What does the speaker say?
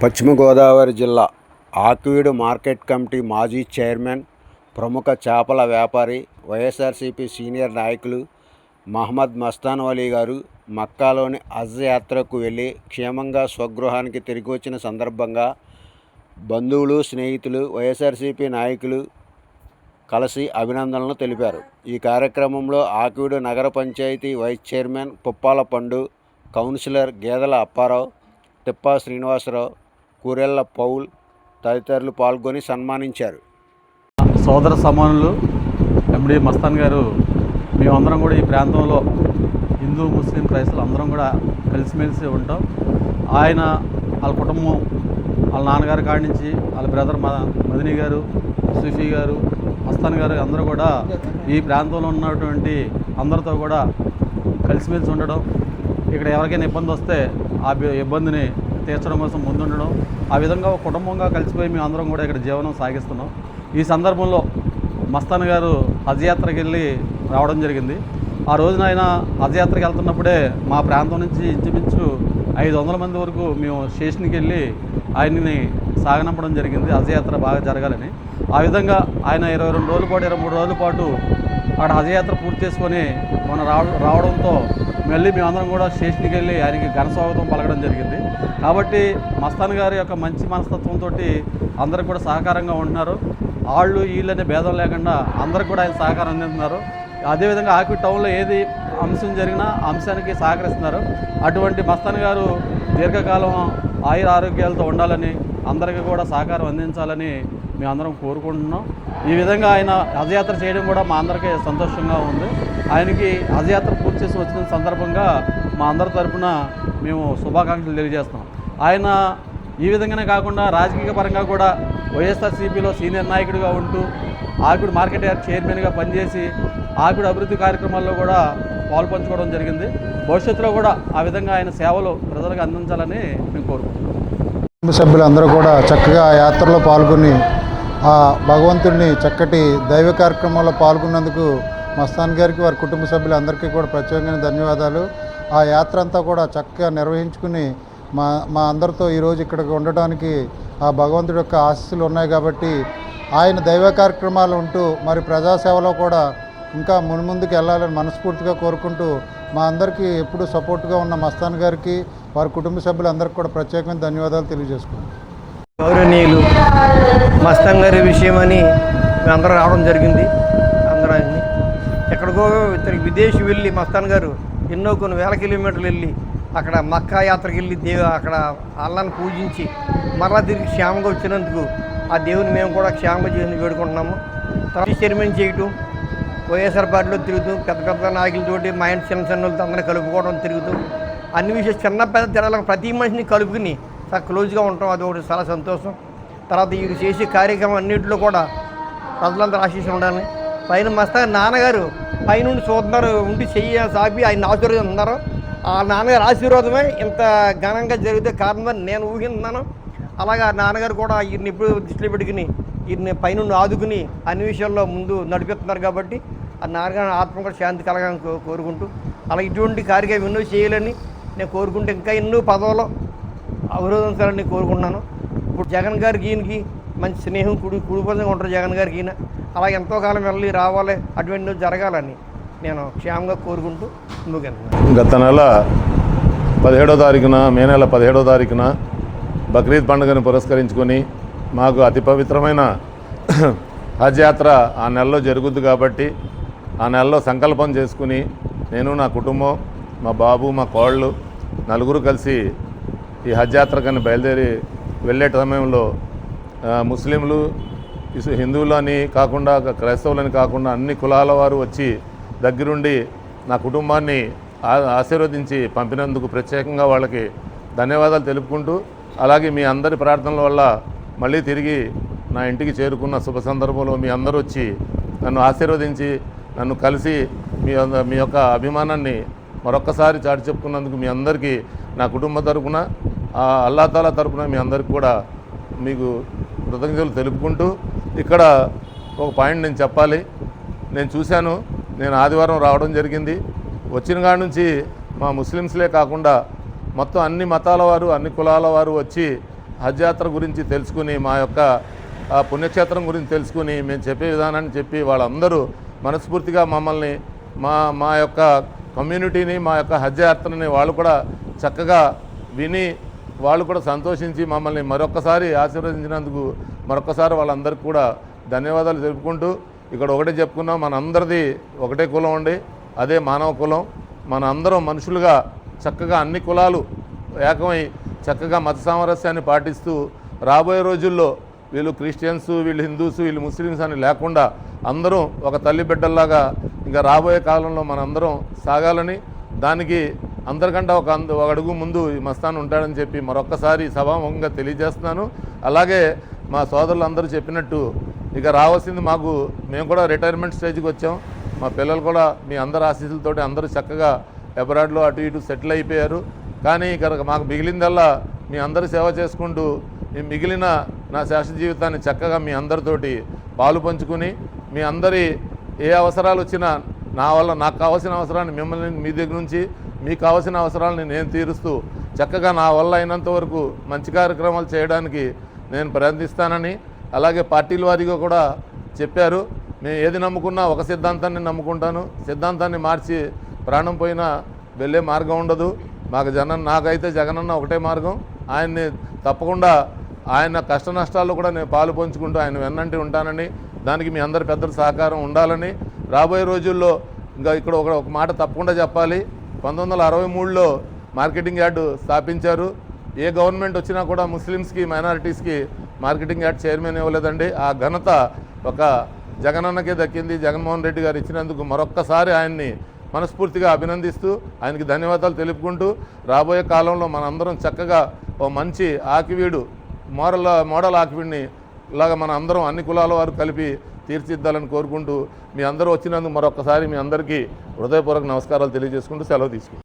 పశ్చిమ గోదావరి జిల్లా Akividu market committee మాజీ చైర్మన్, ప్రముఖ చేపల వ్యాపారి, వైఎస్ఆర్సీపీ సీనియర్ నాయకులు మహమ్మద్ మస్తాన్ వలీ గారు మక్కాలోని హజ్ యాత్రకు వెళ్ళి క్షేమంగా స్వగృహానికి తిరిగి వచ్చిన సందర్భంగా బంధువులు, స్నేహితులు, వైఎస్ఆర్సీపీ నాయకులు కలిసి అభినందనలు తెలిపారు. ఈ కార్యక్రమంలో ఆక్వీడు నగర పంచాయతీ వైస్ చైర్మన్ పుప్పాల పండు, కౌన్సిలర్ గేదెల అప్పారావు, తిప్పా శ్రీనివాసరావు, కూరెళ్ల పౌల్ తదితరులు పాల్గొని సన్మానించారు. సోదర సమానులు ఎండి మస్తాన్ గారు, మేమందరం కూడా ఈ ప్రాంతంలో హిందూ, ముస్లిం, క్రైస్తవులు అందరం కూడా కలిసిమెలిసి ఉంటాం. ఆయన వాళ్ళ కుటుంబం, వాళ్ళ నాన్నగారి కాడి నుంచి వాళ్ళ బ్రదర్ మదినీ గారు, సుఫీ గారు, మస్తాన్ గారు అందరూ కూడా ఈ ప్రాంతంలో ఉన్నటువంటి అందరితో కూడా కలిసిమెలిసి ఉండడం, ఇక్కడ ఎవరికైనా ఇబ్బంది వస్తే ఆ ఇబ్బందిని తీర్చడం కోసం ముందుండడం, ఆ విధంగా ఒక కుటుంబంగా కలిసిపోయి మేము అందరం కూడా ఇక్కడ జీవనం సాగిస్తున్నాం. ఈ సందర్భంలో మస్తాన్ గారు హజ్ యాత్రకి వెళ్ళి రావడం జరిగింది. ఆ రోజున ఆయన హజ్ యాత్రకి వెళ్తున్నప్పుడే మా ప్రాంతం నుంచి ఇంచుమించు 500 మంది వరకు మేము స్టేషన్కి వెళ్ళి ఆయన్ని సాగనంపడం జరిగింది, హజ్ యాత్ర బాగా జరగాలని. ఆ విధంగా ఆయన 22 రోజుల పాటు 23 రోజుల పాటు అక్కడ హజ్ యాత్ర పూర్తి చేసుకొని మనం రావడంతో మళ్ళీ మేమందరం కూడా స్టేషన్కి వెళ్ళి ఆయనకి ఘన స్వాగతం పలకడం జరిగింది. కాబట్టి మస్తాన్ గారి యొక్క మంచి మనస్తత్వంతో అందరికి కూడా సహకారంగా ఉంటున్నారు. వాళ్ళు వీళ్ళనే భేదం లేకుండా అందరికి కూడా ఆయన సహకారం అందిస్తున్నారు. అదేవిధంగా ఆక్వీడు టౌన్లో ఏది అంశం జరిగినా అంశానికి సహకరిస్తున్నారు. అటువంటి మస్తాన్ గారు దీర్ఘకాలం ఆయుర ఆరోగ్యాలతో ఉండాలని, అందరికీ కూడా సహకారం అందించాలని మేమందరం కోరుకుంటున్నాం. ఈ విధంగా ఆయన హజ్ యాత్ర చేయడం కూడా మా అందరికీ సంతోషంగా ఉంది. ఆయనకి హజ్ యాత్ర పూర్తి చేసి వచ్చిన సందర్భంగా మా అందరి తరఫున మేము శుభాకాంక్షలు తెలియజేస్తున్నాం. ఆయన ఈ విధంగానే కాకుండా రాజకీయ పరంగా కూడా వైఎస్ఆర్సీపీలో సీనియర్ నాయకుడిగా ఉంటూ ఆక్వీడు మార్కెట్ యార్డ్ చైర్మన్గా పనిచేసి ఆక్వీడు అభివృద్ధి కార్యక్రమాల్లో కూడా పాల్పంచుకోవడం జరిగింది. భవిష్యత్తులో కూడా ఆ విధంగా ఆయన సేవలు ప్రజలకు అందించాలని మేము కోరుకుంటున్నాం. కుటుంబ సభ్యులందరూ కూడా చక్కగా ఆ యాత్రలో పాల్గొని ఆ భగవంతుడిని చక్కటి దైవ కార్యక్రమంలో పాల్గొన్నందుకు మస్తాన్ గారికి, వారి కుటుంబ సభ్యులందరికీ కూడా ప్రత్యేకంగా ధన్యవాదాలు. ఆ యాత్ర అంతా కూడా చక్కగా నిర్వహించుకుని మా అందరితో ఈరోజు ఇక్కడికి ఉండటానికి ఆ భగవంతుడి యొక్క ఆశీస్సులు ఉన్నాయి. కాబట్టి ఆయన దైవ కార్యక్రమాలు ఉంటూ మరి ప్రజాసేవలో కూడా ఇంకా మున్ముందుకు వెళ్ళాలని మనస్ఫూర్తిగా కోరుకుంటూ మా అందరికీ ఎప్పుడూ సపోర్ట్గా ఉన్న మస్తాన్ గారికి, వారి కుటుంబ సభ్యులందరికీ కూడా ప్రత్యేకమైన ధన్యవాదాలు తెలియజేసుకున్నాం. గౌరవనీయులు మస్తాన్ గారి విషయమని మేమందరం రావడం జరిగింది. అందరం ఎక్కడికో విదేశీ వెళ్ళి మస్తాన్ గారు ఎన్నో కొన్ని వేల కిలోమీటర్లు వెళ్ళి అక్కడ మక్కా యాత్రకి వెళ్ళి అక్కడ అల్లాన్ని పూజించి మరలా తిరిగి క్షేమంగా వచ్చినందుకు ఆ దేవుని మేము కూడా క్షేమంగా చేసి వేడుకుంటున్నాము. తర్వాత చైర్మన్ చేయటం, వైఎస్ఆర్ పార్టీలో తిరుగుతూ పెద్ద పెద్ద నాయకులతోటి మా ఇంటి చిన్నతో అందరినీ కలుపుకోవడం, తిరుగుతూ అన్ని విషయాలు చిన్న పెద్ద తిరగలకు ప్రతి మనిషిని కలుపుకుని చాలా క్లోజ్గా ఉంటాం. అది ఒకటి చాలా సంతోషం. తర్వాత వీరు చేసే కార్యక్రమం అన్నింటిలో కూడా ప్రజలందరూ ఆశీస్సులు ఉండాలని. పైన మస్తాన్ నాన్నగారు పైనుండి చూస్తున్నారు, ఉండి చెయ్యి సాపి ఆయన ఆశీర్వదిస్తున్నారు. ఆ నాన్నగారు ఆశీర్వాదమే ఇంత ఘనంగా జరిగితే కారణమని నేను ఊహిస్తున్నాను. అలాగా నాన్నగారు కూడా వీరిని ఎప్పుడు దృష్టిలో పెట్టుకుని వీరిని పైనుండి ఆదుకుని అన్ని విషయాల్లో ముందు నడిపిస్తున్నారు. కాబట్టి ఆ నాన్నగారి ఆత్మ కూడా శాంతి కలగాలని కోరుకుంటూ, అలా ఇటువంటి కార్యక్రమం ఎన్నో చేయాలని నేను కోరుకుంటూ ఇంకా ఎన్నో పదవులు అవరోధించాలని కోరుకుంటున్నాను. ఇప్పుడు జగన్ గారికి ఈయనకి మంచి స్నేహం కుడిపదంగా ఉంటారు. జగన్ గారికి ఈయన అలాగే ఎంతో కాలం వెళ్ళి రావాలి, అటువంటి జరగాలని నేను క్షేమంగా కోరుకుంటూ ముగిస్తున్నాను. గత నెల 17వ తారీఖున, మే నెల 17వ తారీఖున బక్రీద్ పండుగను పురస్కరించుకొని మాకు అతి పవిత్రమైన హజ్ యాత్ర ఆ నెలలో జరుగుద్ది. కాబట్టి ఆ నెలలో సంకల్పం చేసుకుని నేను, నా కుటుంబం, మా బాబు, మా కోళ్ళు నలుగురు కలిసి ఈ హజ్ యాత్రకని బయలుదేరి వెళ్ళే సమయంలో ముస్లింలు, హిందువులు అని కాకుండా, క్రైస్తవులని కాకుండా అన్ని కులాల వారు వచ్చి దగ్గరుండి నా కుటుంబాన్ని ఆశీర్వదించి పంపినందుకు ప్రత్యేకంగా వాళ్ళకి ధన్యవాదాలు తెలుపుకుంటూ, అలాగే మీ అందరి ప్రార్థనల వల్ల మళ్ళీ తిరిగి నా ఇంటికి చేరుకున్న శుభ సందర్భంలో మీ అందరూ వచ్చి నన్ను ఆశీర్వదించి నన్ను కలిసి మీ యొక్క అభిమానాన్ని మరొక్కసారి చాటి చెప్పుకున్నందుకు మీ అందరికీ నా కుటుంబ తరపున, అల్లా తాలా తరపున మీ అందరికీ కూడా మీకు కృతజ్ఞతలు తెలుపుకుంటూ, ఇక్కడ ఒక పాయింట్ నేను చెప్పాలి. నేను చూశాను, నేను ఆదివారం రావడం జరిగింది. వచ్చిన కాడి నుంచి మా ముస్లిమ్స్లే కాకుండా మొత్తం అన్ని మతాల వారు, అన్ని కులాల వారు వచ్చి హజ్ యాత్ర గురించి తెలుసుకుని మా యొక్క పుణ్యక్షేత్రం గురించి తెలుసుకుని మేము చెప్పే విధానాన్ని చెప్పి వాళ్ళందరూ మనస్ఫూర్తిగా మమ్మల్ని మా యొక్క కమ్యూనిటీని మా యొక్క హజ్ యాత్రని వాళ్ళు కూడా చక్కగా విని వాళ్ళు కూడా సంతోషించి మమ్మల్ని మరొక్కసారి ఆశీర్వదించినందుకు మరొక్కసారి వాళ్ళందరికీ కూడా ధన్యవాదాలు తెలుపుకుంటూ ఇక్కడ ఒకటే చెప్పుకున్నాం, మనందరిది ఒకటే కులం అండి, అదే మానవ కులం. మన అందరం మనుషులుగా చక్కగా అన్ని కులాలు ఏకమై చక్కగా మత సామరస్యాన్ని పాటిస్తూ రాబోయే రోజుల్లో వీళ్ళు క్రిస్టియన్స్, వీళ్ళు హిందూస్, వీళ్ళు ముస్లిమ్స్ అని లేకుండా అందరం ఒక తల్లి బిడ్డల్లాగా ఇంకా రాబోయే కాలంలో మనందరం సాగాలని, దానికి అందరికంటే ఒక అడుగు ముందు ఈ మస్తాన్ ఉంటాడని చెప్పి మరొక్కసారి సభాముఖంగా తెలియజేస్తున్నాను. అలాగే మా సోదరులు అందరూ చెప్పినట్టు ఇక రావాల్సింది మేము కూడా రిటైర్మెంట్ స్టేజ్కి వచ్చాం. మా పిల్లలు కూడా మీ అందరి ఆశీస్సులతోటి అందరూ చక్కగా అబ్రాడ్లో అటు ఇటు సెటిల్ అయిపోయారు. కానీ ఇక మాకు మిగిలిందల్లా మీ అందరి సేవ చేసుకుంటూ ఈ మిగిలిన నా శాశ్వత జీవితాన్ని చక్కగా మీ అందరితోటి పాలు పంచుకుని మీ అందరి ఏ అవసరాలు వచ్చినా నా వల్ల నాకు కావాల్సిన అవసరాన్ని మిమ్మల్ని మీ దగ్గర నుంచి మీకు కావాల్సిన అవసరాలని నేను తీరుస్తూ చక్కగా నా వల్ల అయినంత వరకు మంచి కార్యక్రమాలు చేయడానికి నేను ప్రయత్నిస్తానని, అలాగే పార్టీల వారీగా కూడా చెప్పారు. మేము ఏది నమ్ముకున్నా ఒక సిద్ధాంతాన్ని నమ్ముకుంటాను, సిద్ధాంతాన్ని మార్చి ప్రాణం పోయినా వెళ్ళే మార్గం ఉండదు. నాకైతే జగనన్న ఒకటే మార్గం, ఆయన్ని తప్పకుండా ఆయన కష్ట నష్టాల్లో కూడా నేను పాలు పంచుకుంటూ ఆయన వెన్నంటి ఉంటానని, దానికి మీ అందరి పెద్దల సహకారం ఉండాలని, రాబోయే రోజుల్లో ఇంకా ఇక్కడ ఒక మాట తప్పకుండా చెప్పాలి. 1963లో మార్కెటింగ్ యార్డు స్థాపించారు. ఏ గవర్నమెంట్ వచ్చినా కూడా ముస్లిమ్స్కి, మైనారిటీస్కి మార్కెటింగ్ యార్డ్ చైర్మన్ ఇవ్వలేదండి. ఆ ఘనత ఒక జగనన్నకే దక్కింది. జగన్మోహన్ రెడ్డి గారు ఇచ్చినందుకు మరొక్కసారి ఆయన్ని మనస్ఫూర్తిగా అభినందిస్తూ ఆయనకి ధన్యవాదాలు తెలుపుకుంటూ రాబోయే కాలంలో మనందరం చక్కగా ఓ మంచి ఆకివీడు మోడల్ ఆకివీడిని ఇలాగ మన అందరం అన్ని కులాల వారు కలిపి తీర్చిదిద్దాలని కోరుకుంటూ మీ అందరూ వచ్చినందుకు మరొకసారి మీ అందరికీ హృదయపూర్వక నమస్కారాలు తెలియజేసుకుంటూ సెలవు తీసుకుంటాం.